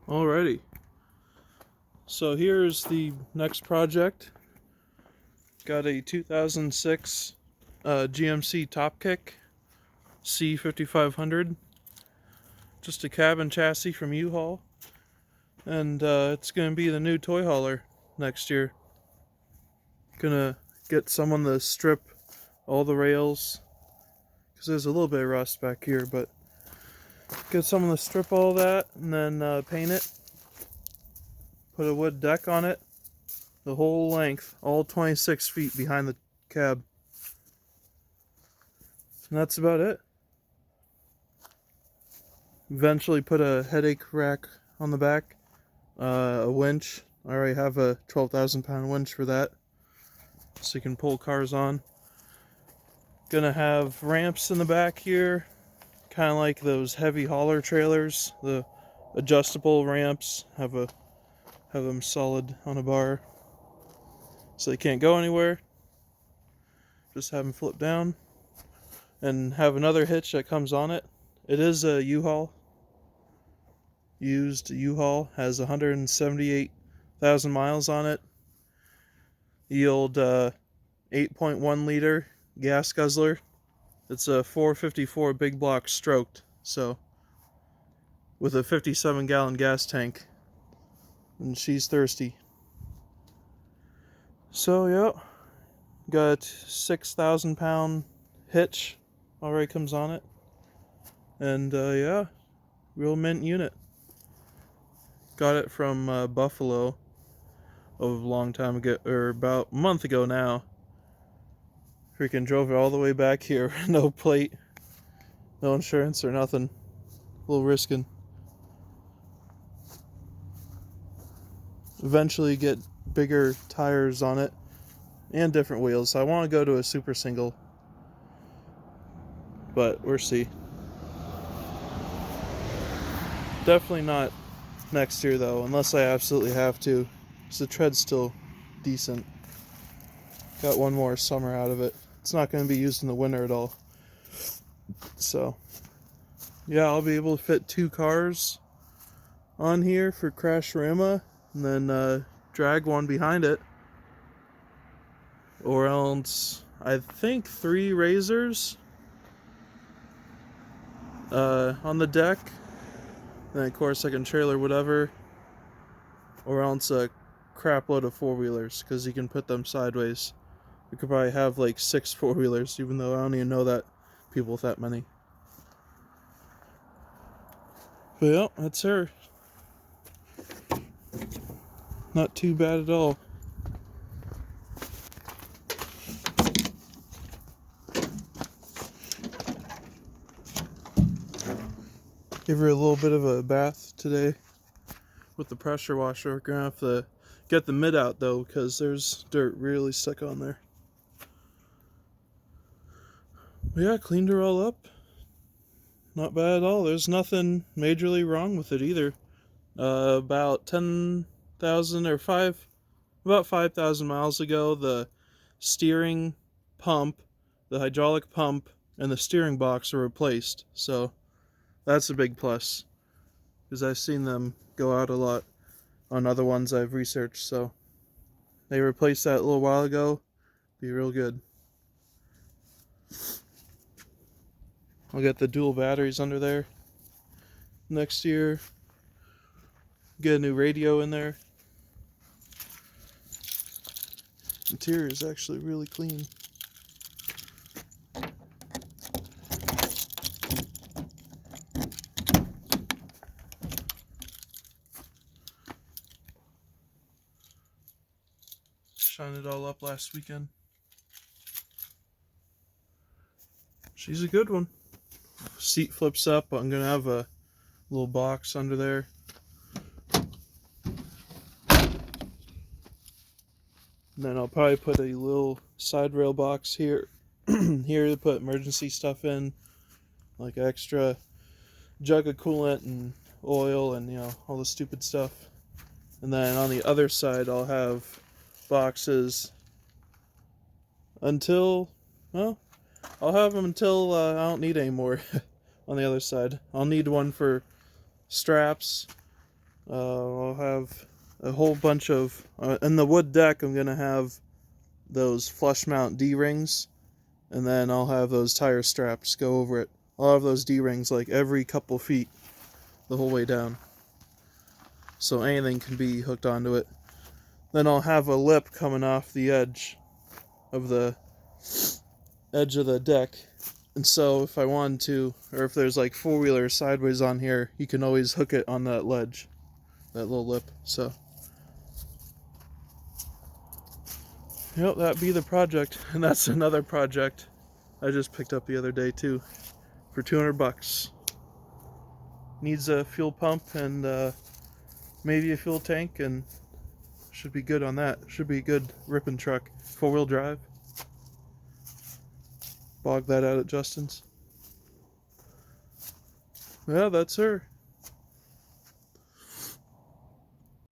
Alrighty, so here's the next project. Got a 2006 GMC Top Kick C5500, just a cabin chassis from U-Haul, and it's going to be the new toy hauler next year. Gonna get someone to strip all the rails, because there's a little bit of rust back here, but get someone to strip all that and then paint it. Put a wood deck on it, the whole length, all 26 feet behind the cab. And that's about it. Eventually put a headache rack on the back, a winch. I already have a 12,000 pound winch for that, so you can pull cars on. Gonna have ramps in the back here, kind of like those heavy hauler trailers, the adjustable ramps. Have them solid on a bar, so they can't go anywhere. Just have them flip down, and have another hitch that comes on it. It is a U-Haul, used U-Haul, has 178,000 miles on it. The old 8.1 liter gas guzzler. It's a 454 big block stroked, so with a 57 gallon gas tank, and she's thirsty. So yeah, got 6,000 pound hitch already comes on it, and yeah, real mint unit. Got it from Buffalo a long time ago, or about a month ago now. Freaking drove it all the way back here, no plate, no insurance or nothing. A little risking. Eventually get bigger tires on it and different wheels. So I want to go to a super single, but we'll see. Definitely not next year though, unless I absolutely have to, because the tread's still decent. Got one more summer out of it. It's not going to be used in the winter at all. So yeah, I'll be able to fit 2 cars on here for Crash-Rama, and then drag one behind it, or else I think 3 razors on the deck. Then of course I can trailer whatever, or else a crap load of 4-wheelers, because you can put them sideways. We could probably have like 6 4-wheelers, even though I don't even know that people with that many. But yeah, that's her. Not too bad at all. Give her a little bit of a bath today with the pressure washer. We're gonna have to get the mid out though, because there's dirt really stuck on there. But yeah, cleaned her all up. Not bad at all. There's nothing majorly wrong with it either. About 10,000 or 5,000 miles ago, the steering pump, the hydraulic pump, and the steering box were replaced. So that's a big plus, because I've seen them go out a lot on other ones I've researched. So they replaced that a little while ago. Be real good. I'll get the dual batteries under there next year. Get a new radio in there. Interior is actually really clean. Shined it all up last weekend. She's a good one. Seat flips up. I'm gonna have a little box under there. And then I'll probably put a little side rail box here here to put emergency stuff in, like extra jug of coolant and oil and, you know, all the stupid stuff. And then on the other side I'll have boxes until, well, I'll have them until I don't need any more. On the other side I'll need one for straps, I'll have a whole bunch of, in the wood deck I'm going to have those flush mount D-rings, and then I'll have those tire straps go over it. I'll have those D-rings like every couple feet the whole way down, so anything can be hooked onto it. Then I'll have a lip coming off the edge of the deck, and so if I wanted to, or if there's like four-wheeler sideways on here, you can always hook it on that ledge, that little lip. So yep, that'd be the project. And that's another project I just picked up the other day too, for $200. Needs a fuel pump and maybe a fuel tank, and should be good on that. Should be a good ripping truck. 4-wheel drive. Bog that out at Justin's. Yeah, that's her.